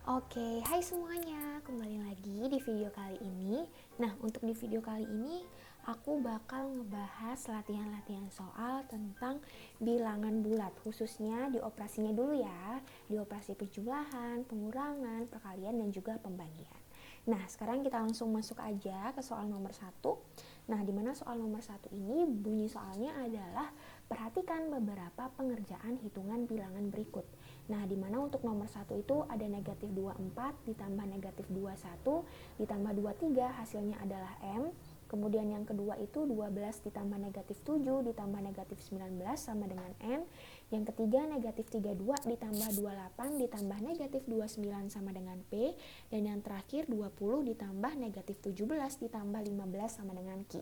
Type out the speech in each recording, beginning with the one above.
Oke, hai semuanya, kembali lagi di video kali ini. Nah, untuk di video kali ini aku bakal ngebahas latihan-latihan soal tentang bilangan bulat, khususnya di operasinya dulu ya, di operasi penjumlahan, pengurangan, perkalian, dan juga pembagian. Nah, sekarang kita langsung masuk aja ke soal nomor 1. Nah, dimana soal nomor 1 ini bunyi soalnya adalah perhatikan beberapa pengerjaan hitungan bilangan berikut. Nah, dimana untuk nomor 1 itu ada negatif 24 ditambah negatif 21 ditambah 23 hasilnya adalah M. Kemudian yang kedua itu 12 ditambah negatif 7 ditambah negatif 19 sama dengan N. Yang ketiga negatif 32 ditambah 28 ditambah negatif 29 sama dengan P. Dan yang terakhir 20 ditambah negatif 17 ditambah 15 sama dengan Q.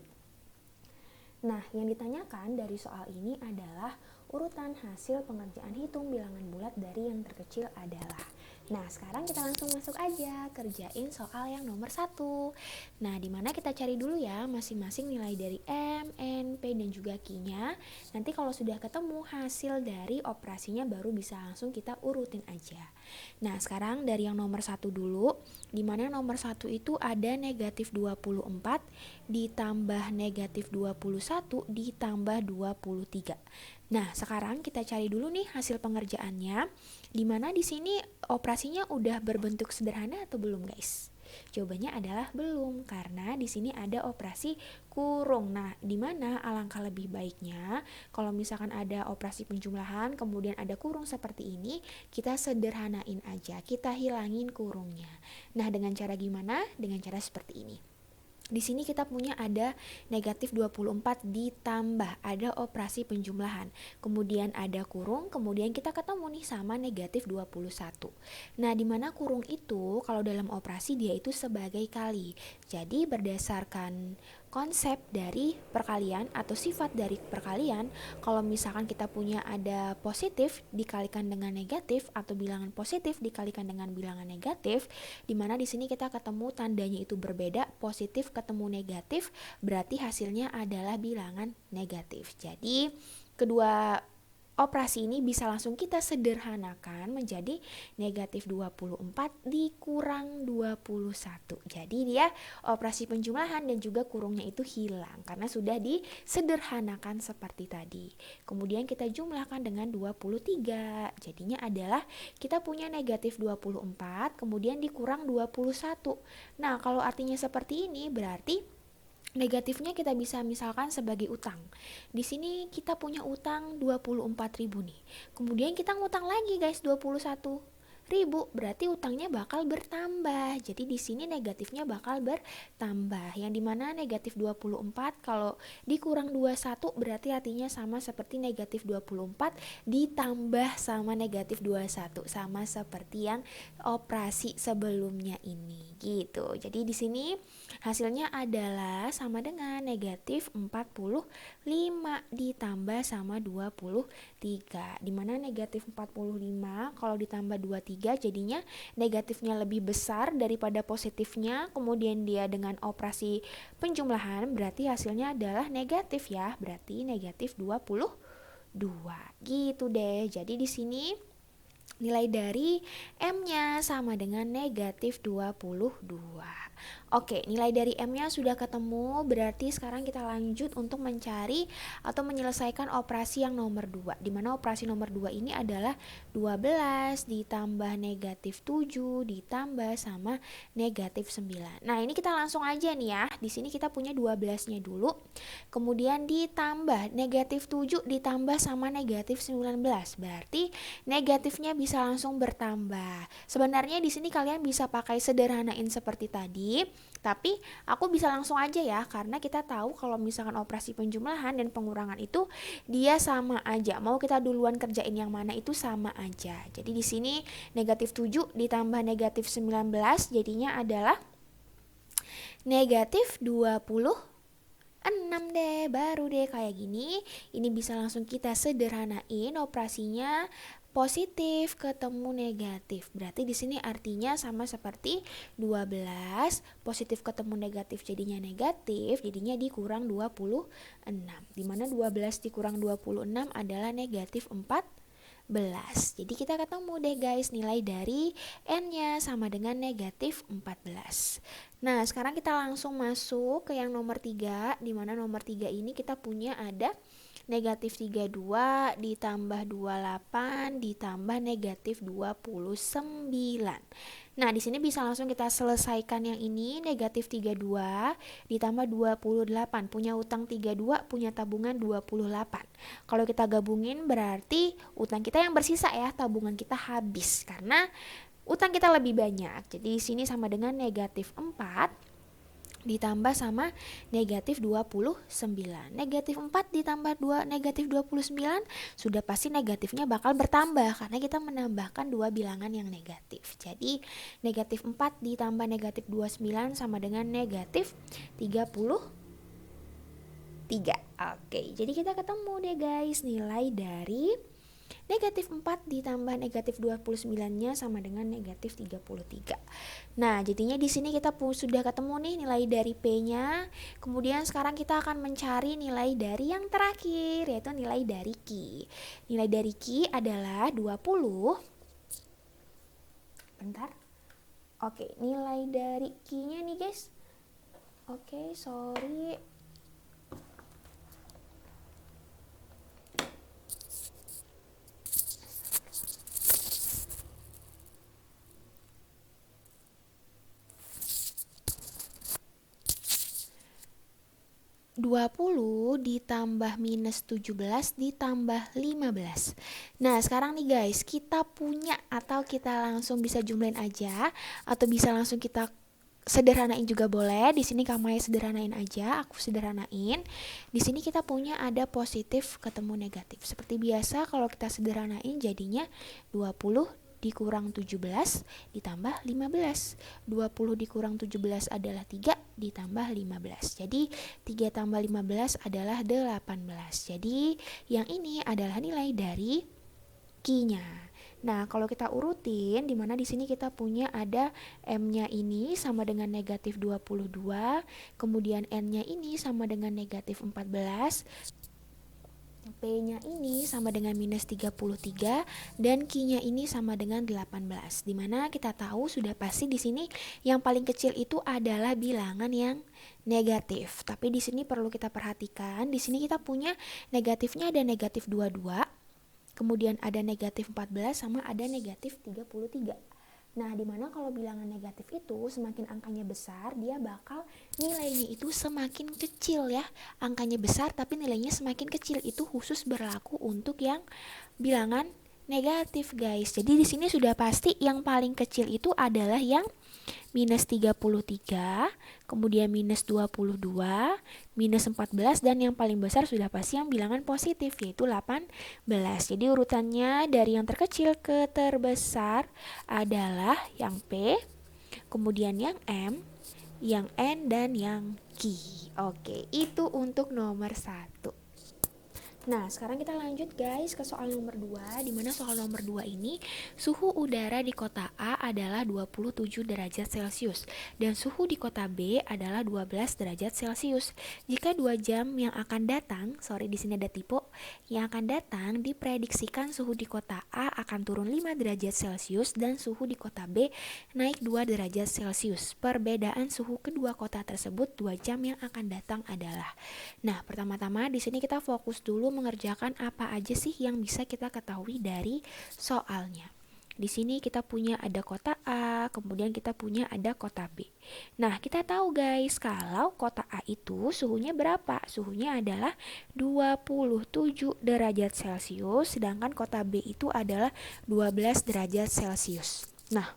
Nah, yang ditanyakan dari soal ini adalah urutan hasil pengerjaan hitung bilangan bulat dari yang terkecil adalah. Nah, sekarang kita langsung masuk aja kerjain soal yang nomor 1. Nah, dimana kita cari dulu ya masing-masing nilai dari M, N, P, dan juga Q-nya. Nanti kalau sudah ketemu hasil dari operasinya baru bisa langsung kita urutin aja. Nah, sekarang dari yang nomor 1 dulu, dimana nomor 1 itu ada negatif 24 ditambah negatif 21 ditambah 23. Nah, sekarang kita cari dulu nih hasil pengerjaannya. Dimana di sini operasinya udah berbentuk sederhana atau belum, guys? Jawabannya adalah belum, karena di sini ada operasi kurung. Nah, dimana alangkah lebih baiknya kalau misalkan ada operasi penjumlahan kemudian ada kurung seperti ini, kita sederhanain aja, kita hilangin kurungnya. Nah, dengan cara gimana? Dengan cara seperti ini. Di sini kita punya ada negatif 24 ditambah ada operasi penjumlahan. Kemudian ada kurung, kemudian kita ketemu nih sama negatif 21. Nah, dimana kurung itu kalau dalam operasi dia itu sebagai kali. Jadi berdasarkan konsep dari perkalian atau sifat dari perkalian, kalau misalkan kita punya ada positif dikalikan dengan negatif atau bilangan positif dikalikan dengan bilangan negatif, dimana di sini kita ketemu tandanya itu berbeda, positif ketemu negatif, berarti hasilnya adalah bilangan negatif. Jadi kedua operasi ini bisa langsung kita sederhanakan menjadi negatif 24 dikurang 21. Jadi dia operasi penjumlahan dan juga kurungnya itu hilang karena sudah disederhanakan seperti tadi. Kemudian kita jumlahkan dengan 23. Jadinya adalah kita punya negatif 24 kemudian dikurang 21. Nah, kalau artinya seperti ini berarti negatifnya kita bisa misalkan sebagai utang. Di sini kita punya utang 24.000 nih. Kemudian kita ngutang lagi guys 21.000, berarti utangnya bakal bertambah. Jadi di sini negatifnya bakal bertambah. Yang dimana negatif 24 kalau dikurang 21 berarti artinya sama seperti negatif 24 ditambah sama negatif 21, sama seperti yang operasi sebelumnya ini gitu. Jadi di sini hasilnya adalah sama dengan negatif 45 ditambah sama 23. Dimana negatif 45 kalau ditambah 23 jadinya negatifnya lebih besar daripada positifnya. Kemudian dia dengan operasi penjumlahan berarti hasilnya adalah negatif ya. Berarti negatif 22. Gitu deh. Jadi di sini nilai dari M-nya sama dengan negatif 22. Oke, nilai dari M-nya sudah ketemu, berarti sekarang kita lanjut untuk mencari atau menyelesaikan operasi yang nomor 2. Dimana operasi nomor 2 ini adalah 12 ditambah negatif 7 ditambah sama negatif 9. Nah, ini kita langsung aja nih ya. Di sini kita punya 12-nya dulu. Kemudian ditambah negatif 7 ditambah sama negatif 19. Berarti negatifnya bisa langsung bertambah. Sebenarnya di sini kalian bisa pakai sederhanain seperti tadi, tapi aku bisa langsung aja ya, karena kita tahu kalau misalkan operasi penjumlahan dan pengurangan itu dia sama aja. Mau kita duluan kerjain yang mana itu sama aja. Jadi di sini negatif 7 ditambah negatif 19 jadinya adalah negatif 26 deh, baru deh kayak gini. Ini bisa langsung kita sederhanain operasinya positif ketemu negatif. Berarti di sini artinya sama seperti 12 positif ketemu negatif jadinya negatif, jadinya dikurang 26. Dimana 12 dikurang 26 adalah negatif 14. Jadi kita ketemu deh guys, nilai dari N-nya sama dengan negatif 14. Nah, sekarang kita langsung masuk ke yang nomor 3, di mana nomor 3 ini kita punya ada negatif 32 ditambah 28 ditambah negatif 29. Nah, di sini bisa langsung kita selesaikan yang ini, negatif 32 ditambah 28. Punya utang 32, punya tabungan 28. Kalau kita gabungin berarti utang kita yang bersisa ya, tabungan kita habis karena utang kita lebih banyak. Jadi di sini sama dengan negatif 4 ditambah sama negatif 29. Negatif 4 ditambah negatif 29 sudah pasti negatifnya bakal bertambah karena kita menambahkan dua bilangan yang negatif. Jadi negatif 4 ditambah negatif 29 sama dengan negatif 33. Oke, jadi kita ketemu deh guys, nilai dari negatif 4 ditambah negatif 29-nya sama dengan negatif 33. Nah, jadinya di sini kita sudah ketemu nih nilai dari P-nya. Kemudian sekarang kita akan mencari nilai dari yang terakhir, yaitu nilai dari Q. Nilai dari Q adalah 20. Bentar. Oke, nilai dari Q-nya nih guys. Oke, sorry. 20 ditambah minus 17 ditambah 15. Nah, sekarang nih guys, kita punya atau kita langsung bisa jumlahin aja atau bisa langsung kita sederhanain juga boleh. Di sini kamu sederhanain aja, aku sederhanain. Di sini kita punya ada positif ketemu negatif. Seperti biasa kalau kita sederhanain jadinya 20 dikurang 17 ditambah 15. 20 dikurang 17 adalah 3 ditambah 15. Jadi 3 tambah 15 adalah 18. Jadi yang ini adalah nilai dari Q-nya. Nah, kalau kita urutin, dimana di sini kita punya ada M-nya ini sama dengan negatif 22, kemudian N-nya ini sama dengan negatif 14, P-nya ini sama dengan minus 33, dan Q-nya ini sama dengan 18. Dimana kita tahu sudah pasti di sini yang paling kecil itu adalah bilangan yang negatif. Tapi di sini perlu kita perhatikan, di sini kita punya negatifnya ada negatif 22, kemudian ada negatif 14 sama ada negatif 33. Nah, dimana kalau bilangan negatif itu semakin angkanya besar, dia bakal nilainya itu semakin kecil ya. Angkanya besar tapi nilainya semakin kecil, itu khusus berlaku untuk yang bilangan negatif guys. Jadi di sini sudah pasti yang paling kecil itu adalah yang minus 33, kemudian minus 22, minus 14, dan yang paling besar sudah pasti yang bilangan positif yaitu 18. Jadi urutannya dari yang terkecil ke terbesar adalah yang P, kemudian yang M, yang N, dan yang Q. Oke, itu untuk nomor 1. Nah, sekarang kita lanjut guys ke soal nomor 2, dimana soal nomor 2 ini suhu udara di kota A adalah 27 derajat Celcius dan suhu di kota B adalah 12 derajat Celcius. Jika 2 jam yang akan datang, di sini ada tipe, yang akan datang diprediksikan suhu di kota A akan turun 5 derajat Celcius dan suhu di kota B naik 2 derajat Celcius. Perbedaan suhu kedua kota tersebut 2 jam yang akan datang adalah. Nah, pertama-tama di sini kita fokus dulu mengerjakan apa aja sih yang bisa kita ketahui dari soalnya. Di sini kita punya ada kota A, kemudian kita punya ada kota B. Nah, kita tahu guys, kalau kota A itu suhunya berapa? Suhunya adalah 27 derajat Celcius, sedangkan kota B itu adalah 12 derajat Celcius. Nah,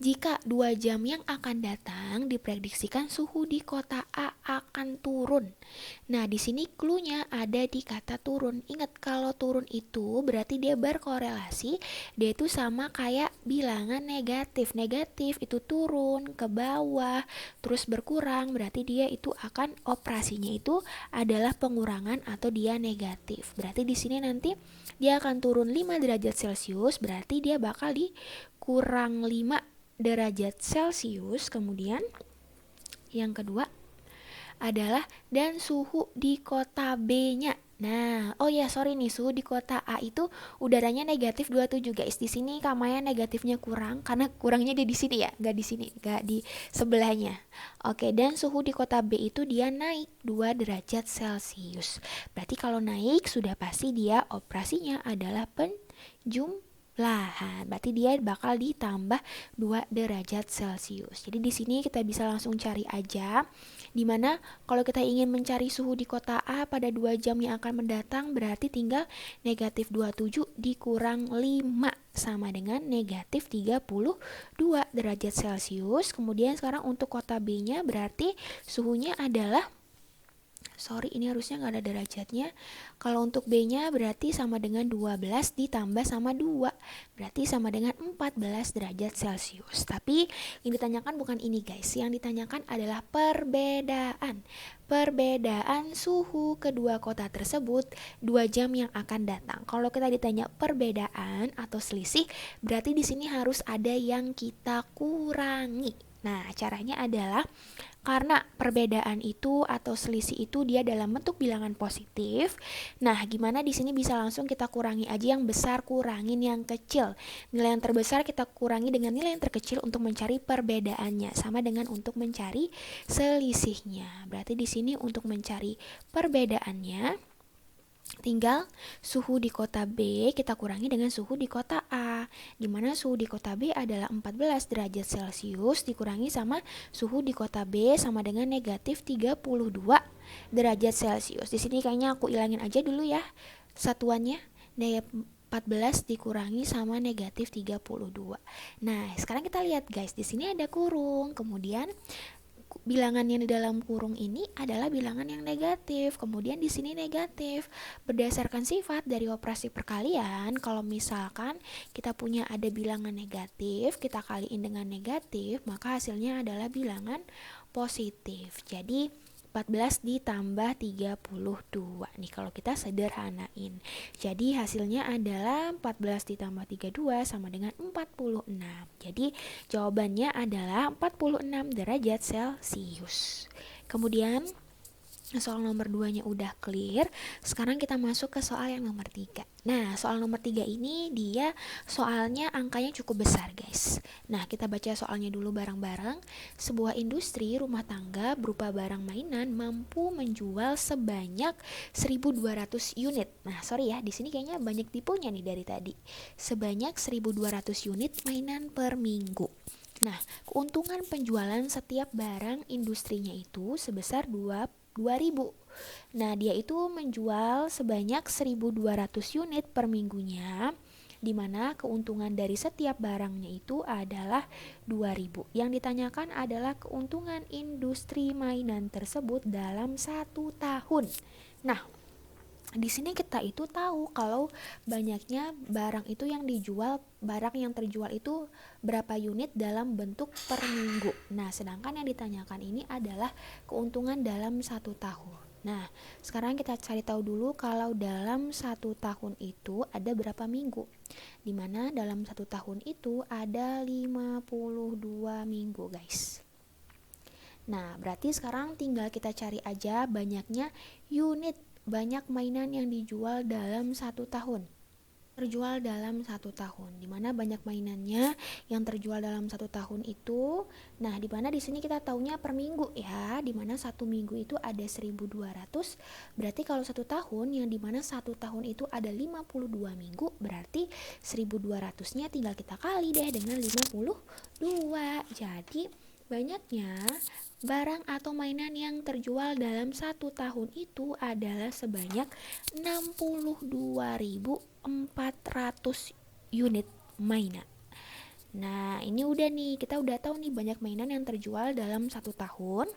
jika 2 jam yang akan datang diprediksikan suhu di kota A akan turun. Nah, di sini clue-nya ada di kata turun. Ingat, kalau turun itu berarti dia berkorelasi, dia itu sama kayak bilangan negatif. Negatif itu turun ke bawah, terus berkurang, berarti dia itu akan operasinya itu adalah pengurangan atau dia negatif. Berarti di sini nanti dia akan turun 5 derajat Celcius, berarti dia bakal kurang 5 derajat Celcius. Kemudian yang kedua adalah dan suhu di kota B-nya Nah, oh ya sorry nih, suhu di kota A itu udaranya negatif 27 guys. Di sini Kamaya negatifnya kurang karena kurangnya dia di sini ya, nggak di sini, nggak di sebelahnya. Oke, dan suhu di kota B itu dia naik 2 derajat Celcius. Berarti kalau naik sudah pasti dia operasinya adalah penjumlahan. Berarti dia bakal ditambah 2 derajat Celcius. Jadi di sini kita bisa langsung cari aja. Dimana kalau kita ingin mencari suhu di kota A pada 2 jam yang akan mendatang, berarti tinggal negatif 27 dikurang 5 sama dengan negatif 32 derajat Celcius. Kemudian sekarang untuk kota B-nya berarti suhunya adalah, sorry ini harusnya nggak ada derajatnya. Kalau untuk B-nya berarti sama dengan 12 ditambah sama 2. Berarti sama dengan 14 derajat Celcius. Tapi yang ditanyakan bukan ini guys. Yang ditanyakan adalah perbedaan. Perbedaan suhu kedua kota tersebut 2 jam yang akan datang. Kalau kita ditanya perbedaan atau selisih, berarti di sini harus ada yang kita kurangi. Nah, caranya adalah karena perbedaan itu atau selisih itu dia dalam bentuk bilangan positif. Nah, gimana di sini bisa langsung kita kurangi aja yang besar kurangin yang kecil. Nilai yang terbesar kita kurangi dengan nilai yang terkecil untuk mencari perbedaannya, sama dengan untuk mencari selisihnya. Berarti di sini untuk mencari perbedaannya tinggal suhu di kota B kita kurangi dengan suhu di kota A, di mana suhu di kota B adalah 14 derajat Celcius dikurangi sama suhu di kota B sama dengan negatif 32 derajat Celcius. Di sini kayaknya aku ilangin aja dulu ya satuannya, 14 dikurangi sama negatif 32. Nah, sekarang kita lihat guys, di sini ada kurung, kemudian bilangan yang di dalam kurung ini adalah bilangan yang negatif, kemudian di sini negatif. Berdasarkan sifat dari operasi perkalian, kalau misalkan kita punya ada bilangan negatif, kita kaliin dengan negatif, maka hasilnya adalah bilangan positif. Jadi 14 ditambah 32 nih kalau kita sederhanain. Jadi hasilnya adalah 14 ditambah 32 sama dengan 46. Jadi jawabannya adalah 46 derajat Celcius. Kemudian soal nomor 2-nya udah clear. Sekarang kita masuk ke soal yang nomor 3. Nah, soal nomor 3 ini dia soalnya angkanya cukup besar, guys. Nah, kita baca soalnya dulu bareng-bareng. Sebuah industri rumah tangga berupa barang mainan mampu menjual sebanyak 1.200 unit. Nah, sorry ya, di sini kayaknya banyak tipunya nih dari tadi. Sebanyak 1.200 unit mainan per minggu. Nah, keuntungan penjualan setiap barang industrinya itu sebesar 2.000. Nah, dia itu menjual sebanyak 1.200 unit per minggunya, di mana keuntungan dari setiap barangnya itu adalah 2.000. Yang ditanyakan adalah keuntungan industri mainan tersebut dalam 1 tahun. Nah, di sini kita itu tahu kalau banyaknya barang itu yang dijual, barang yang terjual itu berapa unit dalam bentuk per minggu. Nah, sedangkan yang ditanyakan ini adalah keuntungan dalam 1 tahun. Nah, sekarang kita cari tahu dulu kalau dalam 1 tahun itu ada berapa minggu. Dimana dalam 1 tahun itu ada 52 minggu, guys. Nah, berarti sekarang tinggal kita cari aja banyaknya unit, banyak mainan yang dijual dalam 1 tahun. Terjual dalam 1 tahun, dimana banyak mainannya yang terjual dalam 1 tahun itu. Nah, dimana di sini kita taunya per minggu ya, dimana 1 minggu itu ada 1.200. Berarti kalau 1 tahun, yang dimana 1 tahun itu ada 52 minggu, berarti 1.200-nya tinggal kita kali deh dengan 52. Jadi banyaknya barang atau mainan yang terjual dalam 1 tahun itu adalah sebanyak 62.400 unit mainan. Nah, ini udah nih, kita udah tahu nih banyak mainan yang terjual dalam 1 tahun.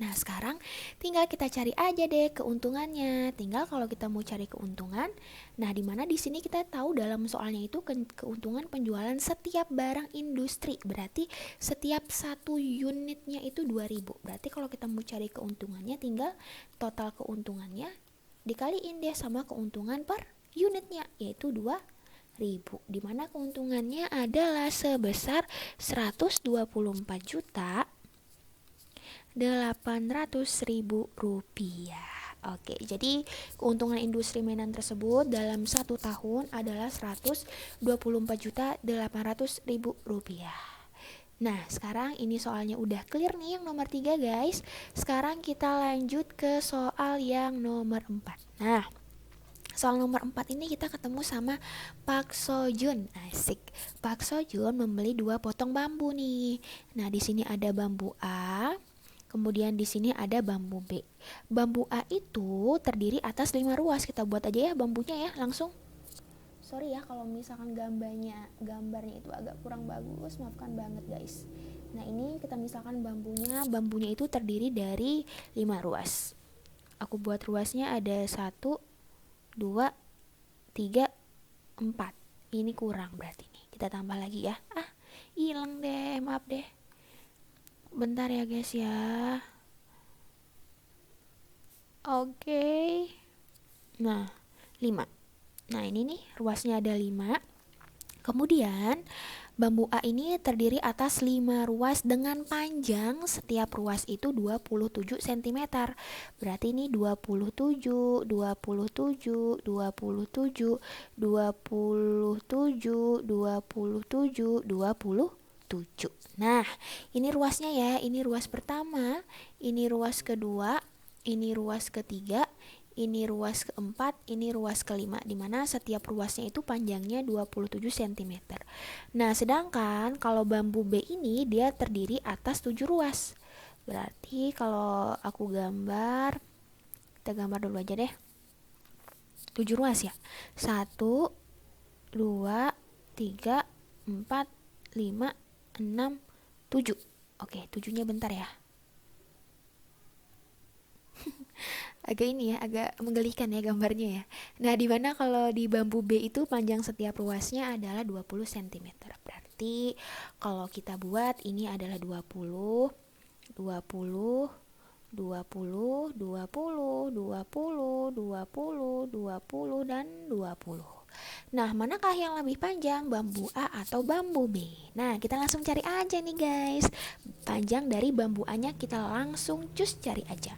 Nah, sekarang tinggal kita cari aja deh keuntungannya. Tinggal kalau kita mau cari keuntungan, nah dimana di sini kita tahu dalam soalnya itu keuntungan penjualan setiap barang industri. Berarti setiap 1 unitnya itu 2.000. Berarti kalau kita mau cari keuntungannya, tinggal total keuntungannya dikaliin deh sama keuntungan per unitnya, yaitu 2.000. Dimana keuntungannya adalah sebesar 124.800.000 rupiah. Oke, jadi keuntungan industri mainan tersebut dalam 1 tahun adalah Rp124.800.000. Nah, sekarang ini soalnya udah clear nih yang nomor 3 guys. Sekarang kita lanjut ke soal yang nomor 4. Nah, soal nomor 4 ini kita ketemu sama Pak Sojun. Asik. Pak Sojun membeli 2 potong bambu nih. Nah, di sini ada bambu A, kemudian di sini ada bambu B. Bambu A itu terdiri atas 5 ruas. Kita buat aja ya bambunya ya, langsung. Sorry ya kalau misalkan gambarnya itu agak kurang bagus, maafkan banget guys. Nah, ini kita misalkan bambunya itu terdiri dari 5 ruas. Aku buat ruasnya ada 1, 2, 3, 4. Ini kurang berarti nih. Kita tambah lagi ya. Hilang deh, maaf deh. Bentar ya guys ya. Oke. Nah, 5. Nah, ini nih ruasnya ada 5. Kemudian bambu A ini terdiri atas 5 ruas dengan panjang setiap ruas itu 27 cm. Berarti ini 27, 27, 27, 27, 27, 27. Nah, ini ruasnya ya. Ini ruas pertama, ini ruas kedua, ini ruas ketiga, ini ruas keempat, ini ruas kelima, dimana setiap ruasnya itu panjangnya 27 cm. Nah, sedangkan kalau bambu B ini dia terdiri atas 7 ruas. Berarti kalau aku gambar, kita gambar dulu aja deh. 7 ruas ya. 1, 2, 3, 4, 5, 6, 7. Oke, 7-nya bentar ya. Agak ini ya, agak menggelikan ya gambarnya ya. Nah, dimana kalau di bambu B itu panjang setiap ruasnya adalah 20 cm. Berarti kalau kita buat ini adalah 20, 20, 20, 20, 20, 20, 20, dan 20. Nah, manakah yang lebih panjang, bambu A atau bambu B? Nah, kita langsung cari aja nih guys. Panjang dari bambu A-nya kita langsung cus cari aja.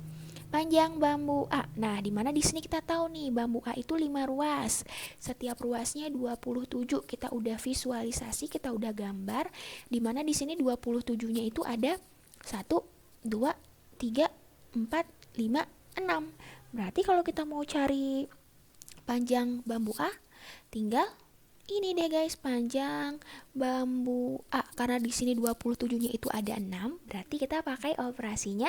Panjang bambu A. Nah, dimana di sini kita tahu nih bambu A itu 5 ruas. Setiap ruasnya 27. Kita udah visualisasi, kita udah gambar. Dimana di sini 27-nya itu ada 1, 2, 3, 4, 5, 6. Berarti kalau kita mau cari panjang bambu A, tinggal ini deh guys, panjang bambu A. Karena di sini 27-nya itu ada 6, berarti kita pakai operasinya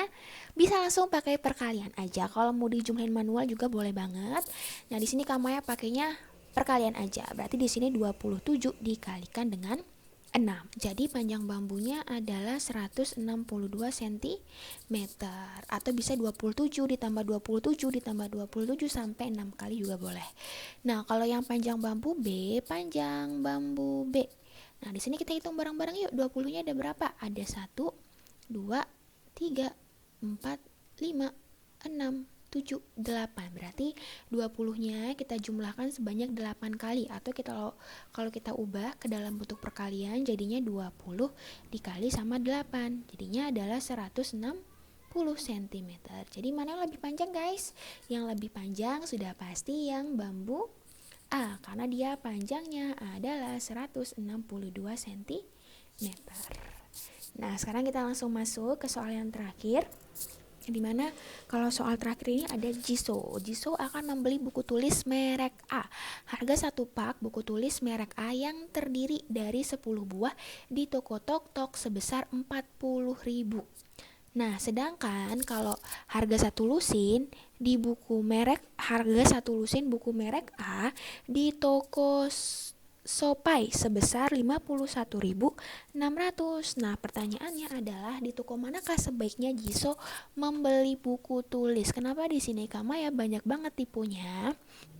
bisa langsung pakai perkalian aja. Kalau mau dijumlahin manual juga boleh banget. Nah, di sini Kamaya pakainya perkalian aja. Berarti di sini 27 dikalikan dengan 6. Jadi panjang bambunya adalah 162 cm atau bisa 27 ditambah 27 ditambah 27 sampai 6 kali juga boleh. Nah, kalau yang panjang bambu B, Nah, di sini kita hitung bareng-bareng yuk. 20-nya ada berapa? Ada 1, 2, 3, 4, 5, 6, 7, 8. Berarti 20-nya kita jumlahkan sebanyak 8 kali, atau kalau kita ubah ke dalam bentuk perkalian jadinya 20 dikali sama 8. Jadinya adalah 160 cm. Jadi mana yang lebih panjang guys? Yang lebih panjang sudah pasti yang bambu A, karena dia panjangnya adalah 162 cm. Nah, sekarang kita langsung masuk ke soal yang terakhir, dimana kalau soal terakhir ini ada Jisoo akan membeli buku tulis merek A. Harga 1 pak buku tulis merek A yang terdiri dari 10 buah di toko Tok-Tok sebesar 40.000. Nah, sedangkan kalau harga 1 lusin di buku merek buku merek A di toko Sopai sebesar 51.600. Nah, pertanyaannya adalah di toko manakah sebaiknya Jisoo membeli buku tulis? Kenapa di sini Kamaya banyak banget tipunya?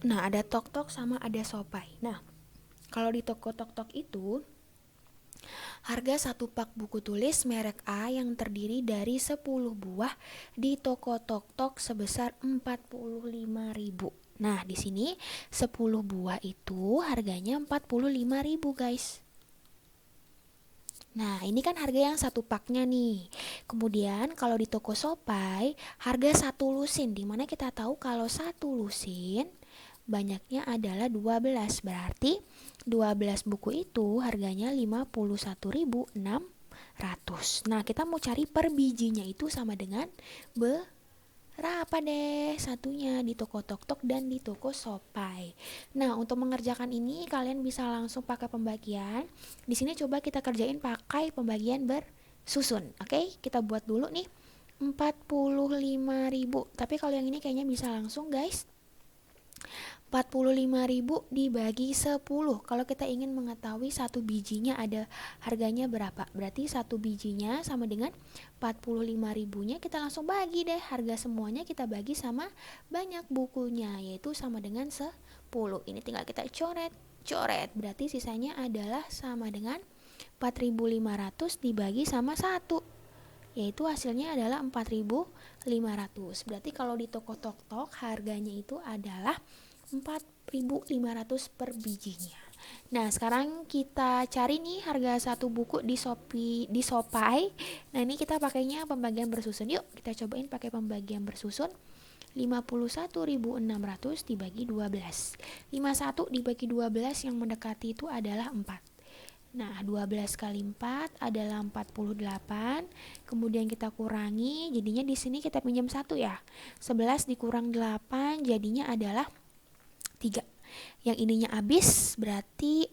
Nah, ada Tok-Tok sama ada Sopai. Nah, kalau di toko Tok-Tok itu harga 1 pak buku tulis merek A yang terdiri dari 10 buah di toko Tok-Tok sebesar 45.000. Nah, di sini 10 buah itu harganya 45.000 guys. Nah, ini kan harga yang satu paknya nih. Kemudian kalau di toko Shopee, harga satu lusin, dimana kita tahu kalau satu lusin banyaknya adalah 12. Berarti 12 buku itu harganya 51.600. Nah, kita mau cari per bijinya itu sama dengan berapa deh satunya di toko Tok-Tok dan di toko Shopee. Nah, untuk mengerjakan ini kalian bisa langsung pakai pembagian. Di sini coba kita kerjain pakai pembagian bersusun. Oke, kita buat dulu nih 45.000. Tapi kalau yang ini kayaknya bisa langsung, guys. 45.000 dibagi 10. Kalau kita ingin mengetahui satu bijinya ada harganya berapa, berarti satu bijinya sama dengan 45.000-nya, kita langsung bagi deh harga semuanya, kita bagi sama banyak bukunya, yaitu sama dengan 10. Ini tinggal kita coret, berarti sisanya adalah sama dengan 4.500 dibagi sama 1, yaitu hasilnya adalah 4.500. Berarti kalau di toko Tok-Tok harganya itu adalah 4.500 per bijinya. Nah, sekarang kita cari nih harga satu buku di Shopee. Nah, ini kita pakainya pembagian bersusun. Yuk, kita cobain pakai pembagian bersusun. 51.600 dibagi 12. 51 dibagi 12 yang mendekati itu adalah 4. Nah, 12 kali 4 adalah 48. Kemudian kita kurangi, jadinya di sini kita pinjam 1 ya. 11 dikurang 8 jadinya adalah 3. Yang ininya habis, berarti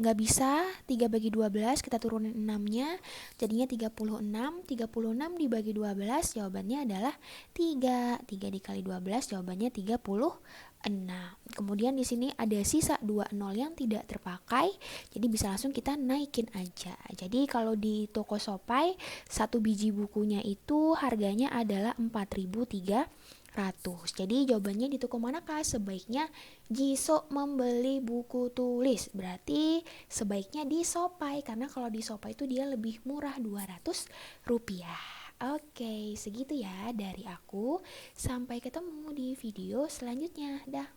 nggak bisa. 3 bagi 12, kita turunin 6-nya, jadinya 36. 36 dibagi 12, jawabannya adalah 3. 3 dikali 12, jawabannya 36. Kemudian di sini ada sisa 2 nol yang tidak terpakai, jadi bisa langsung kita naikin aja. Jadi kalau di toko Shopee, satu biji bukunya itu harganya adalah 4.300. Jadi jawabannya di toko manakah? Sebaiknya Jisoo membeli buku tulis. Berarti sebaiknya di Shopee, karena kalau di Shopee itu dia lebih murah, Rp200. Oke, segitu ya dari aku. Sampai ketemu di video selanjutnya. Dah.